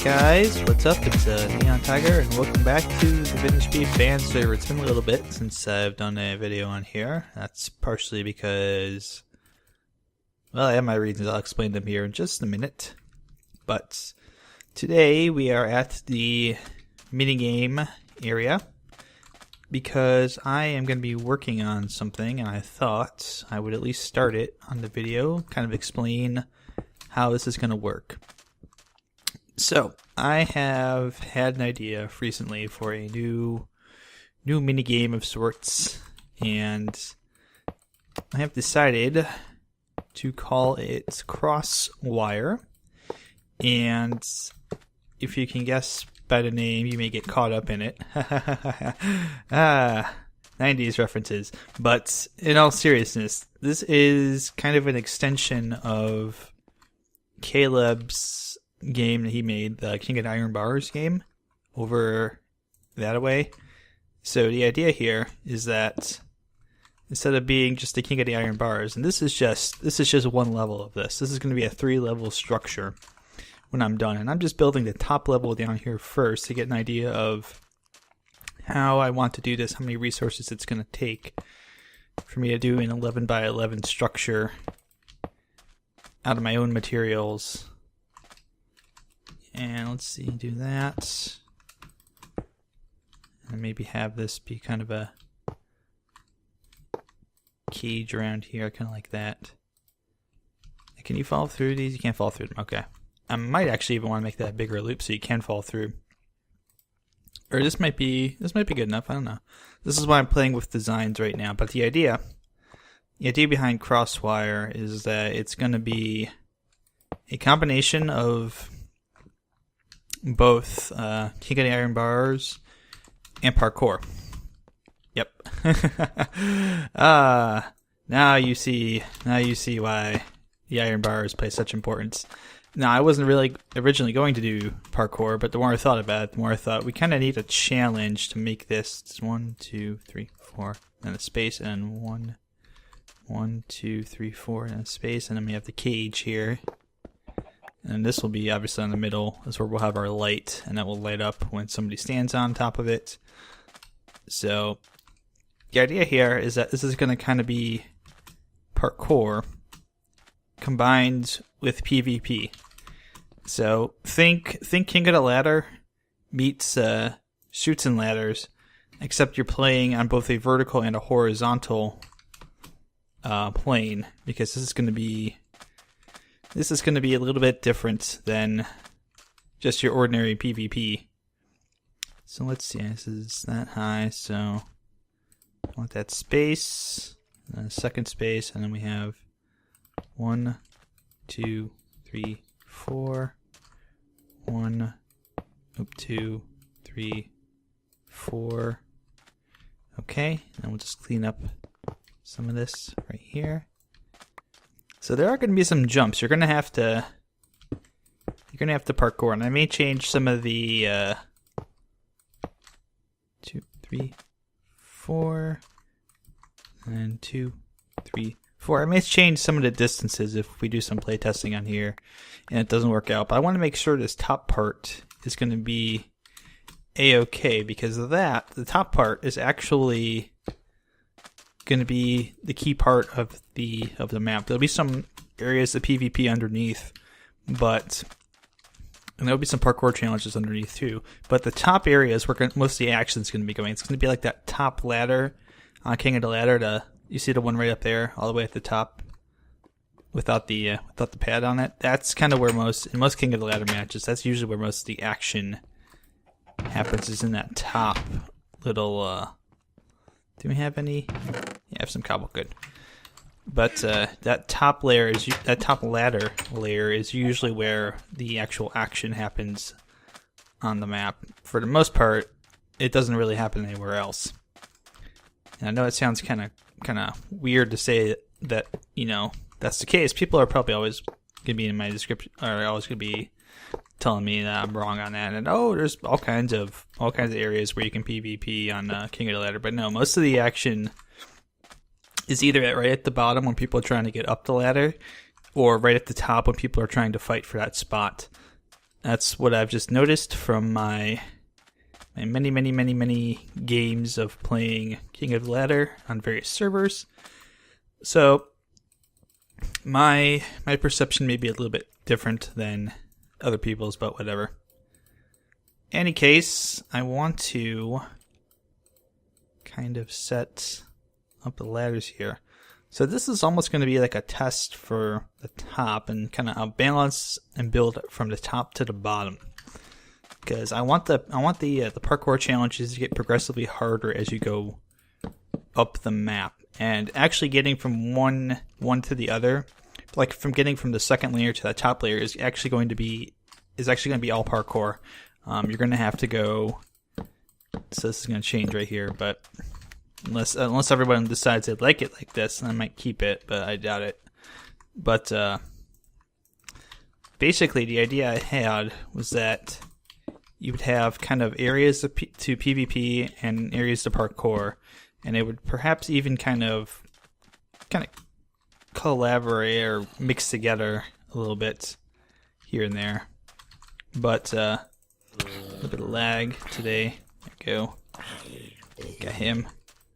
guys, what's up? It's NihonTiger, and welcome back to the VintageBeef Fan Server. It's been a little bit since I've done a video on here. That's partially because, well, I have my reasons. I'll explain them here in just a minute. But today we are at the minigame area because I am going to be working on something, and I thought I would at least start it on the video, kind of explain how this is going to work. So, I have had an idea recently for a new minigame of sorts, and I have decided to call it CrossWire. And if you can guess by the name, you may get caught up in it. 90s references. But in all seriousness, this is kind of an extension of Caleb's game that he made, the King of the Iron Bars game, over that way. So the idea here is that instead of being just the King of the Iron Bars, and this is just one level of this. This is going to be a 3-level structure when I'm done, and I'm just building the top level down here first to get an idea of how I want to do this, how many resources it's going to take for me to do an 11 by 11 structure out of my own materials. And let's see, do that. And maybe have this be kind of a cage around here, kind of like that. Can you fall through these? You can't fall through them. Okay. I might actually even want to make that a bigger loop so you can fall through. Or this might be good enough. I don't know. This is why I'm playing with designs right now. But the idea behind CrossWire is that it's going to be a combination of both King of the Iron Bars and parkour. Yep. Now you see why the Iron Bars play such importance. Now, I wasn't really originally going to do parkour, but the more I thought about it, the more I thought we kind of need a challenge to make this. It's 1, 2, 3, 4, and a space, and 1, 2, 3, 4, and a space, and then we have the cage here. And this will be obviously in the middle. That's where we'll have our light, and that will light up when somebody stands on top of it. So the idea here is that this is going to kind of be parkour combined with PvP. So think King of the Ladder meets Chutes and Ladders, except you're playing on both a vertical and a horizontal plane, because this is going to be a little bit different than just your ordinary PvP. So let's see, this is that high, so I want that space, and a second space, and then we have 1, 2, 3, 4, 1, 2, 3, 4. Okay, and we'll just clean up some of this right here. So there are going to be some jumps. You're going to have to parkour, and I may change some of the 2, 3, 4, and 2, 3, 4. I may change some of the distances if we do some playtesting on here and it doesn't work out. But I want to make sure this top part is going to be a-okay, because of that, the top part is actually going to be the key part of the map. There'll be some areas of PvP underneath, and there'll be some parkour challenges underneath too. But the top area is where most of the action is going to be going. It's going to be like that top ladder on King of the Ladder. You see the one right up there, all the way at the top, without the pad on it. That's kind of where in most King of the Ladder matches, that's usually where most of the action happens, is in that top little. Do we have any? Yeah, I have some cobble. Good. But that top ladder layer is usually where the actual action happens on the map. For the most part, it doesn't really happen anywhere else. And I know it sounds kind of weird to say that, that's the case. People are probably always going to be in my description, or always going to be telling me that I'm wrong on that. And there's all kinds of areas where you can PvP on King of the Ladder. But no, most of the action is either right at the bottom when people are trying to get up the ladder, or right at the top when people are trying to fight for that spot That's what I've just noticed from my many games of playing King of the Ladder on various servers. So my perception may be a little bit different than other people's, but whatever. Any case, I want to kind of set up the ladders here. So this is almost going to be like a test for the top and kind of balance and build from the top to the bottom. Because I want the parkour challenges to get progressively harder as you go up the map, and actually getting from one to the other, like from getting from the second layer to the top layer, is actually going to be all parkour. You're going to have to go. So this is going to change right here, but unless everyone decides they like it like this, then I might keep it, but I doubt it. But basically, the idea I had was that you would have kind of areas to PvP and areas to parkour, and it would perhaps even kind of collaborate or mix together a little bit here and there. But a little bit of lag today. There we go. Got him.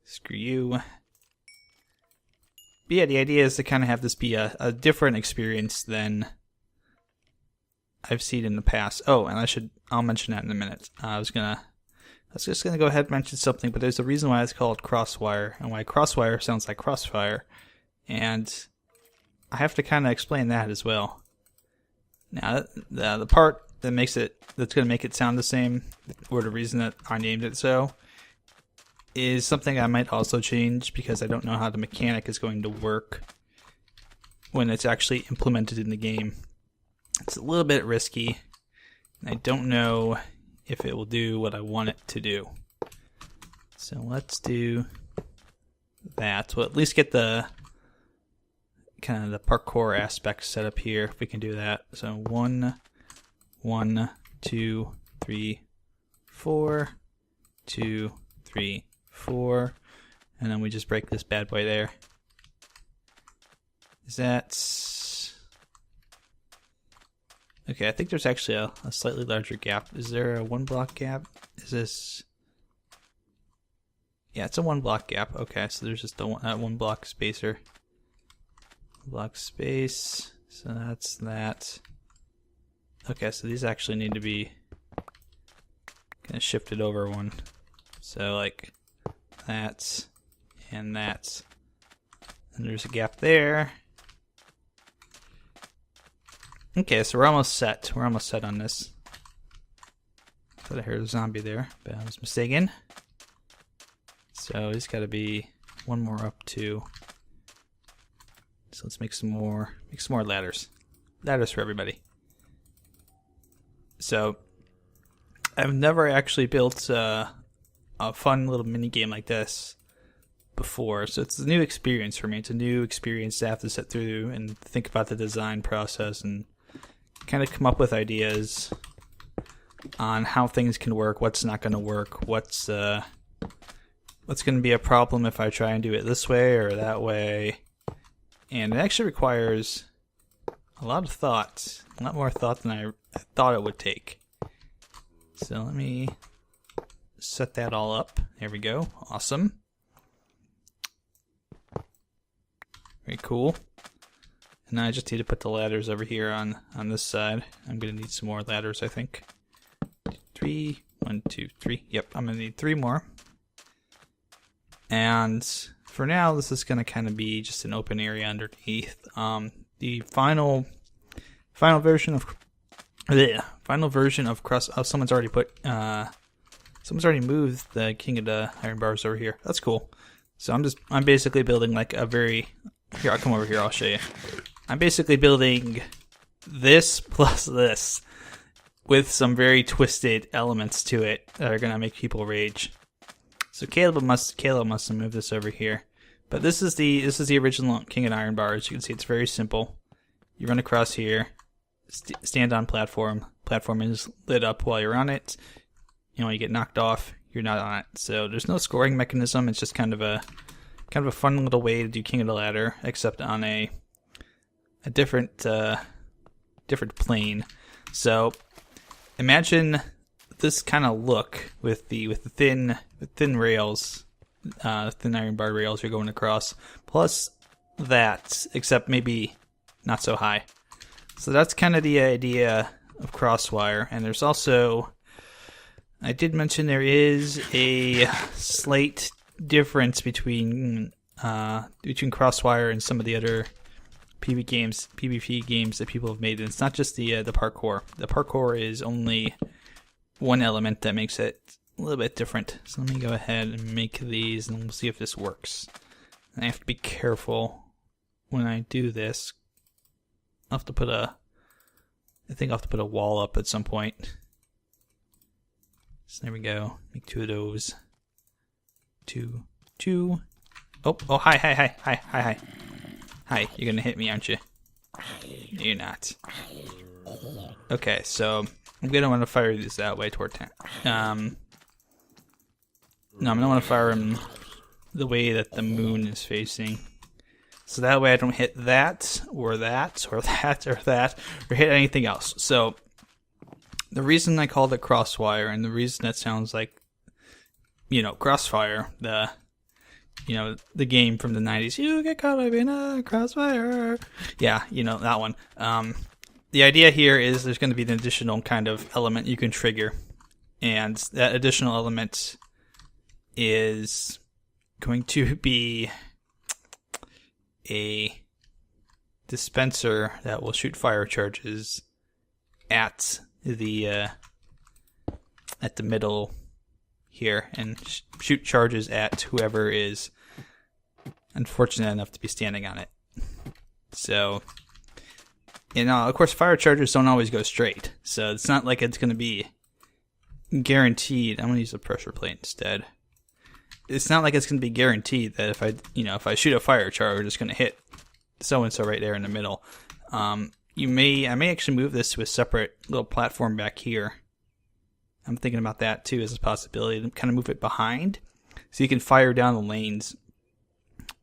Screw you. But yeah, the idea is to kind of have this be a different experience than I've seen in the past. Oh, and I'll mention that in a minute. I was just gonna go ahead and mention something, but there's a reason why it's called CrossWire and why CrossWire sounds like crossfire, and I have to kind of explain that as well. Now, the part that's gonna make it sound the same, or the reason that I named it so, is something I might also change because I don't know how the mechanic is going to work when it's actually implemented in the game. It's a little bit risky, and I don't know if it will do what I want it to do. So let's do that. We'll at least get the kind of the parkour aspect set up here, if we can do that. So 1, 2, 3, 4, 2, 3, 4, and then we just break this bad boy there. Is that... Okay, I think there's actually a slightly larger gap. Is there a 1 block gap? Is this... Yeah, it's a 1 block gap. Okay, so there's just a 1 block spacer. Block space, so that's that. Okay, so these actually need to be kind of shifted over one. So like that and that. And there's a gap there. Okay, so we're almost set. We're almost set on this. I thought I heard a zombie there, but I was mistaken. So he's got to be 1 more up too. So let's make some more ladders. Ladders for everybody. So I've never actually built a fun little mini game like this before, so it's a new experience for me. It's a new experience to have to sit through and think about the design process and kind of come up with ideas on how things can work, what's not going to work, what's going to be a problem if I try and do it this way or that way. And it actually requires a lot of thought, a lot more thought than I thought it would take. So let me set that all up. There we go. Awesome. Very cool. And now I just need to put the ladders over here on this side. I'm going to need some more ladders, I think. 3, 1, 2, 3. Yep, I'm going to need 3 more. And for now, this is going to kind of be just an open area underneath. The final version of someone's already moved the King of the Iron Bars over here. That's cool. So I'm basically building like a very... Here, I'll come over here, I'll show you. I'm basically building this plus this with some very twisted elements to it that are going to make people rage. So Caleb must have moved this over here. But this is the original King of the Iron Bars. You can see it's very simple. You run across here, stand on platform. Platform is lit up while you're on it. You know, you get knocked off, you're not on it. So there's no scoring mechanism. It's just kind of a fun little way to do King of the Ladder, except on a different plane. So imagine this kind of look with the thin rails, thin iron bar rails you're going across, plus that, except maybe not so high. So that's kind of the idea of CrossWire. And there's also, I did mention there is a slight difference between CrossWire and some of the other PvP games that people have made. And it's not just the parkour. The parkour is only one element that makes it a little bit different. So let me go ahead and make these, and we'll see if this works. And I have to be careful when I do this. I'll have to put I think I'll have to put a wall up at some point. So there we go. Make 2 of those. 2. Oh, hi. Hi, you're gonna hit me, aren't you? No, you're not. Okay, so I'm gonna want to fire these that way toward town. No, I'm gonna want to fire them the way that the moon is facing. So that way I don't hit that, or that, or that, or that, or hit anything else. So the reason I called it CrossWire, and the reason that sounds like, Crossfire, the game from the 90s, you get caught up in a crossfire. Yeah, that one. The idea here is there's going to be an additional kind of element you can trigger. And that additional element is going to be a dispenser that will shoot fire charges at the middle here, and shoot charges at whoever is unfortunate enough to be standing on it. So, of course, fire charges don't always go straight, so it's not like it's going to be guaranteed. I'm going to use a pressure plate instead. It's not like it's going to be guaranteed that if I shoot a fire charge, it's going to hit so and so right there in the middle. I may actually move this to a separate little platform back here. I'm thinking about that too as a possibility, to kind of move it behind, so you can fire down the lanes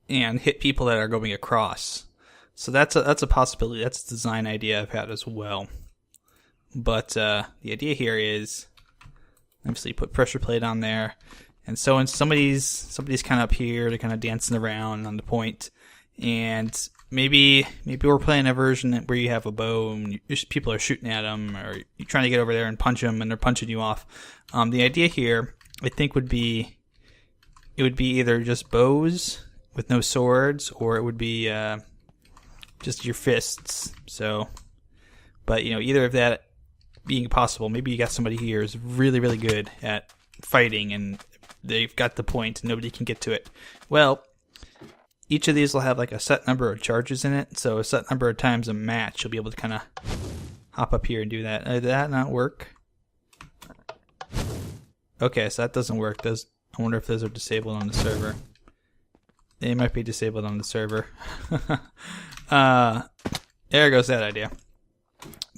and hit people that are going across. So that's a possibility. That's a design idea I've had as well. But the idea here is obviously put pressure plate on there, and so when somebody's kind of up here, they're kind of dancing around on the point, and maybe we're playing a version where you have a bow and people are shooting at them, or you're trying to get over there and punch them and they're punching you off. The idea here, I think, would be either just bows with no swords, or it would be just your fists. So, but either of that being possible, maybe you got somebody here who's really, really good at fighting and they've got the point and nobody can get to it. Well, each of these will have like a set number of charges in it, so a set number of times a match you'll be able to kind of hop up here and do that. Did that not work? Okay, so that doesn't work. I wonder if those are disabled on the server. They might be disabled on the server. There goes that idea.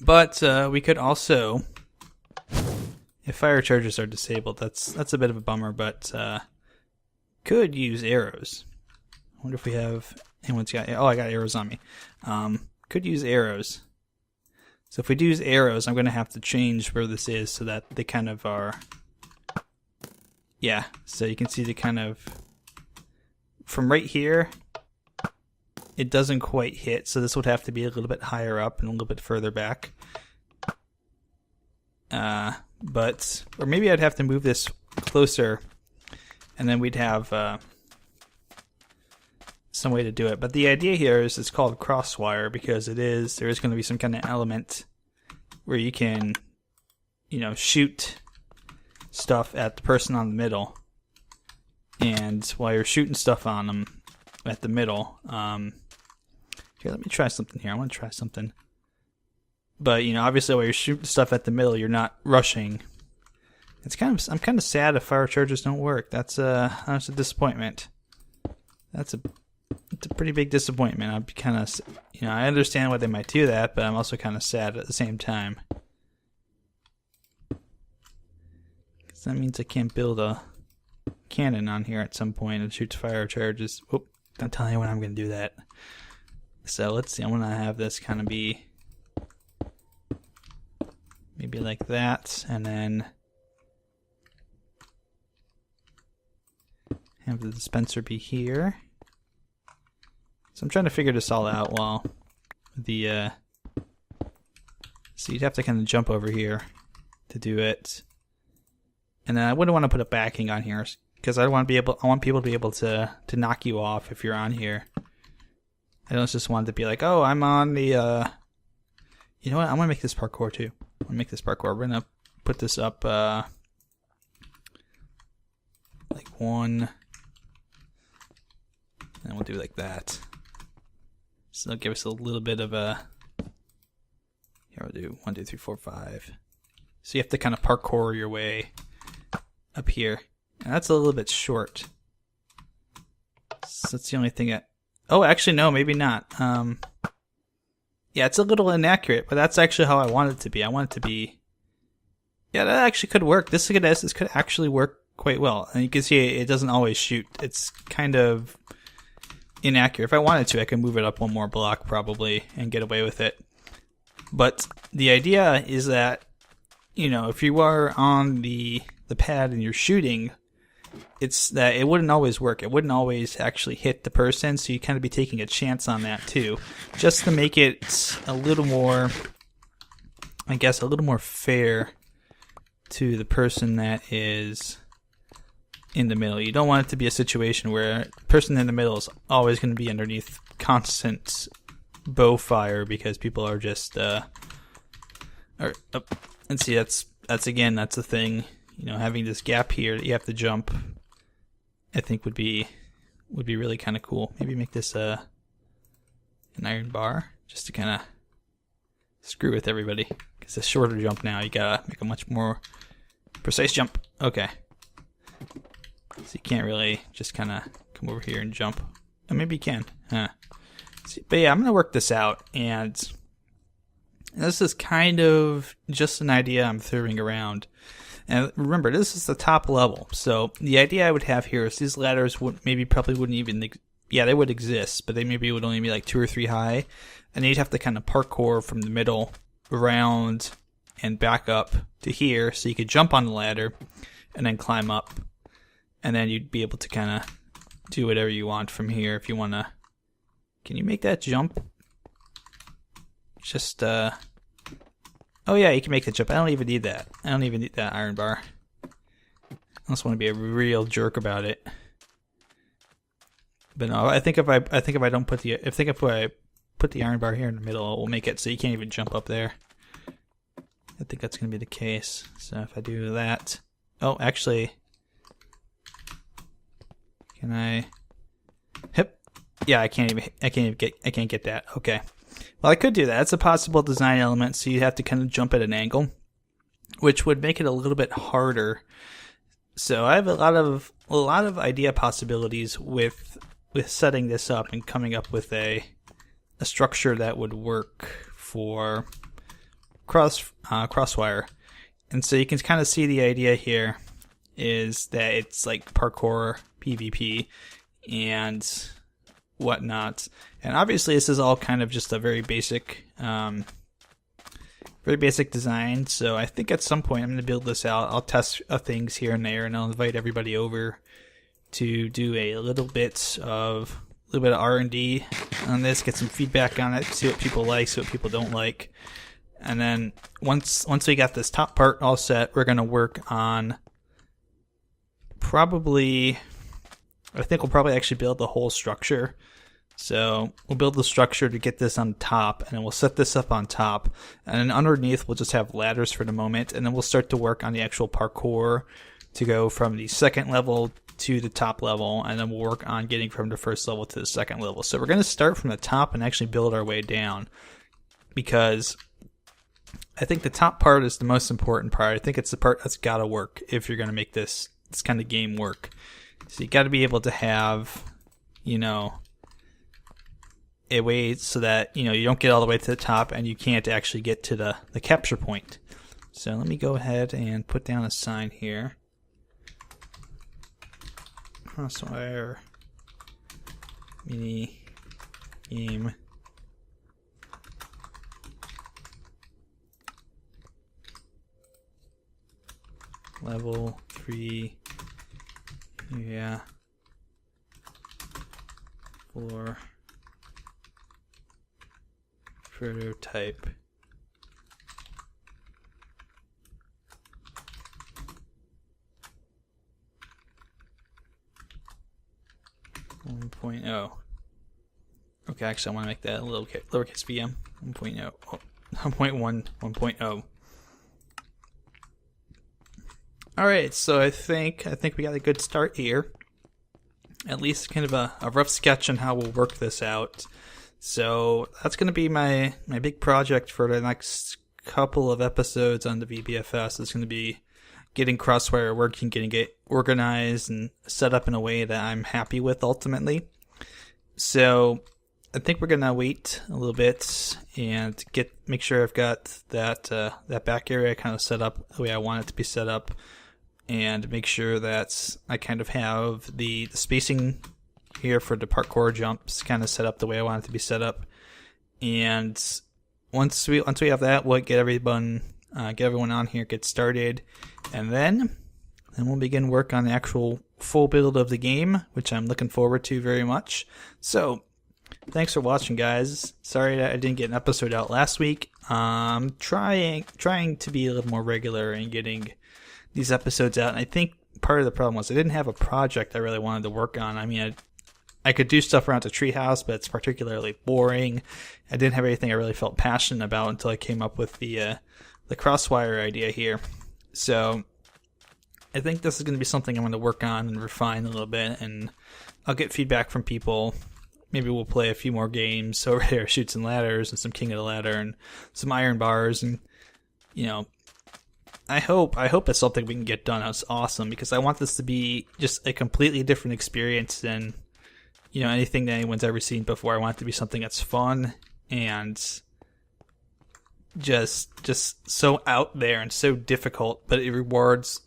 But we could also, if fire charges are disabled, that's a bit of a bummer, but could use arrows. I wonder if we have anyone's got. Oh, I got arrows on me. Could use arrows. So if we do use arrows, I'm going to have to change where this is so that they kind of are. Yeah, so you can see the kind of from right here, it doesn't quite hit. So this would have to be a little bit higher up and a little bit further back. Or maybe I'd have to move this closer, and then we'd have. Some way to do it, but the idea here is it's called CrossWire because there is going to be some kind of element where you can, shoot stuff at the person on the middle, and while you're shooting stuff on them at the middle, here, let me try something here. I want to try something, but obviously while you're shooting stuff at the middle, you're not rushing. I'm kind of sad if fire charges don't work. That's a disappointment. It's a pretty big disappointment. I'd be kind of, I understand why they might do that, but I'm also kind of sad at the same time. Because that means I can't build a cannon on here at some point and shoots fire charges. Whoop, don't tell anyone I'm going to do that. So let's see, I'm going to have this kind of be maybe like that, and then have the dispenser be here. So I'm trying to figure this all out while the so you'd have to kind of jump over here to do it. And then I wouldn't want to put a backing on here because I want people to be able to knock you off if you're on here. I don't just want it to be like, oh, I'm on the you know what? I'm gonna make this parkour too. I'm gonna make this parkour. We're gonna put this up like one, and we'll do like that. So it'll give us a little bit of a. Here we'll do 1, 2, 3, 4, 5. So you have to kind of parkour your way up here, and that's a little bit short. So that's the only thing that. Oh, actually, no, maybe not. Yeah, it's a little inaccurate, but that's actually how I want it to be. I want it to be. Yeah, that actually could work. This could actually work quite well, and you can see it doesn't always shoot. It's kind of inaccurate. If I wanted to, I could move it up one more block probably and get away with it. But the idea is that, you know, if you are on the pad and you're shooting, it's that it wouldn't always work. It wouldn't always actually hit the person, so you kind of be taking a chance on that too, just to make it a little more, I guess, a little more fair to the person that is in the middle. You don't want it to be a situation where the person in the middle is always going to be underneath constant bow fire because people are just and see that's the thing, you know, having this gap here that you have to jump, I think would be really kind of cool. Maybe make this an iron bar just to kind of screw with everybody, because a shorter jump now, you gotta make a much more precise jump. Okay, so you can't really just kind of come over here and jump. Oh, maybe you can. But yeah, I'm gonna work this out, and this is kind of just an idea I'm throwing around. And remember, this is the top level, so the idea I would have here is these ladders probably wouldn't even, yeah, they would exist, but they maybe would only be like 2 or 3 high, and you'd have to kind of parkour from the middle around and back up to here, so you could jump on the ladder and then climb up, and then you'd be able to kind of do whatever you want from here if you want to. Can you make that jump? Just, oh yeah, you can make the jump. I don't even need that. I don't even need that iron bar. I just want to be a real jerk about it. But no, I think if I put the iron bar here in the middle, it will make it so you can't even jump up there. I think that's going to be the case. So if I do that, oh, actually, can I? Hip. Yeah, I can't get that. Okay. Well, I could do that. That's a possible design element, so you have to kind of jump at an angle, which would make it a little bit harder. So I have a lot of idea possibilities with setting this up and coming up with a structure that would work for CrossWire. And so you can kind of see the idea here is that it's like parkour, PvP, and whatnot. And obviously this is all kind of just a very basic design. So I think at some point I'm going to build this out. I'll test things here and there, and I'll invite everybody over to do a little bit of R&D on this, get some feedback on it, see what people like, see what people don't like. And then once we got this top part all set, we're going to work on I think we'll probably actually build the whole structure. So we'll build the structure to get this on top, and then we'll set this up on top, and then underneath we'll just have ladders for the moment, and then we'll start to work on the actual parkour to go from the second level to the top level, and then we'll work on getting from the first level to the second level. So we're going to start from the top and actually build our way down, because I think the top part is the most important part. I think it's the part that's got to work if you're going to make this kind of game work. So you got to be able to have, you know, a way so that, you know, you don't get all the way to the top and you can't actually get to the capture point. So let me go ahead and put down a sign here. CrossWire mini game level 3, yeah, for prototype. Okay, actually I want to make that a little lowercase VM. 1.0. Oh, 1.1, 1.0. Alright, so I think we got a good start here. At least kind of a rough sketch on how we'll work this out. So that's going to be my big project for the next couple of episodes on the VBFS. It's going to be getting CrossWire working, getting it organized and set up in a way that I'm happy with ultimately. So I think we're going to wait a little bit and make sure I've got that back area kind of set up the way I want it to be set up, and make sure that I kind of have the spacing here for the parkour jumps kind of set up the way I want it to be set up. And once we have that, we'll get everyone on here, get started, and then we'll begin work on the actual full build of the game, which I'm looking forward to very much. So thanks for watching, guys. Sorry that I didn't get an episode out last week. Trying to be a little more regular and getting these episodes out. And I think part of the problem was I didn't have a project I really wanted to work on. I mean, I could do stuff around the treehouse, but it's particularly boring. I didn't have anything I really felt passionate about until I came up with the CrossWire idea here. So I think this is going to be something I'm going to work on and refine a little bit, and I'll get feedback from people. Maybe we'll play a few more games over there, Chutes and Ladders and some King of the Ladder and some Iron Bars, and I hope it's something we can get done. That's awesome, because I want this to be just a completely different experience than anything that anyone's ever seen before. I want it to be something that's fun and just so out there and so difficult, but it rewards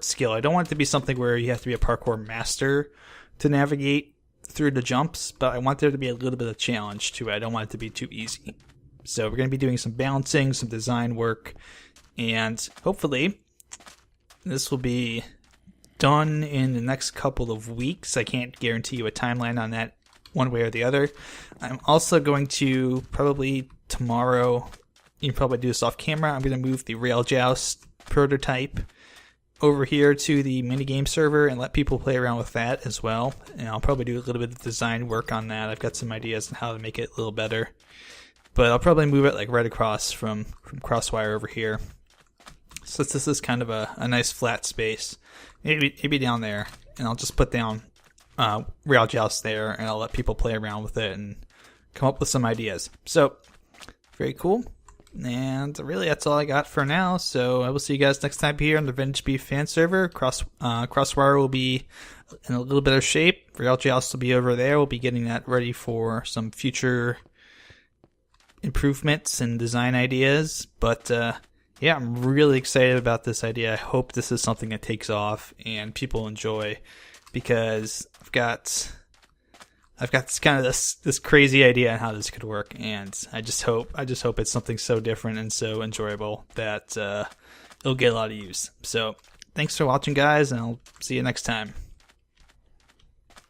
skill. I don't want it to be something where you have to be a parkour master to navigate through the jumps, but I want there to be a little bit of challenge to it. I don't want it to be too easy. So we're going to be doing some balancing, some design work, and hopefully this will be done in the next couple of weeks. I can't guarantee you a timeline on that one way or the other. I'm also going to probably tomorrow, you can probably do this off camera, I'm going to move the Rail Joust prototype over here to the minigame server and let people play around with that as well. And I'll probably do a little bit of design work on that. I've got some ideas on how to make it a little better. But I'll probably move it like right across from CrossWire over here. So this is kind of a nice flat space. Maybe down there. And I'll just put down Rail Joust there, and I'll let people play around with it and come up with some ideas. So, very cool. And really, that's all I got for now. So I will see you guys next time here on the VintageBeef Fan Server. CrossWire will be in a little bit of shape. Rail Joust will be over there. We'll be getting that ready for some future improvements and design ideas. But yeah, I'm really excited about this idea. I hope this is something that takes off and people enjoy, because I've got this kind of this crazy idea on how this could work, and I just hope it's something so different and so enjoyable that it'll get a lot of use. So thanks for watching, guys, and I'll see you next time.